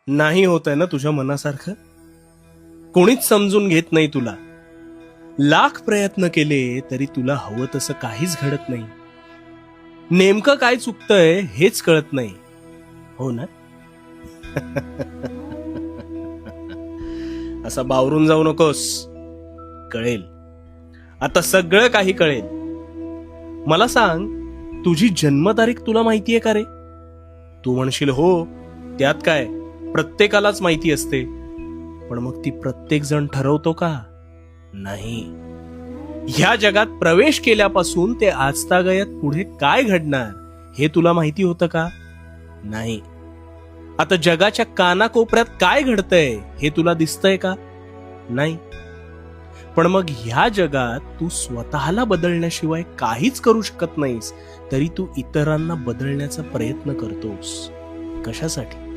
नाही होत आहे ना तुझ्या मनासारखं. कोणीच समजून घेत नाही तुला. लाख प्रयत्न केले तरी तुला हवं तसं काहीच घडत नाही. नेमकं काय चुकतंय हेच कळत नाही, हो ना? असा बावरून जाऊ नकोस. कळेल, आता सगळं काही कळेल. मला सांग, तुझी जन्मतारीख तुला माहितीये का रे? तू म्हणशील हो, त्यात काय, प्रत्येकालाच माहिती असते. पण मग ती प्रत्येक जण ठरवतो का? नाही. ह्या जगात प्रवेश केल्यापासून ते आजतागयात पुढे काय घडणार हे तुला माहिती होतं का? नाही. आता जगाच्या कानाकोपऱ्यात काय घडतंय हे तुला दिसतंय का? नाही. पण मग ह्या जगात तू स्वतःला बदलण्याशिवाय काहीच करू शकत नाहीस, तरी तू इतरांना बदलण्याचा प्रयत्न करतोस. कशासाठी?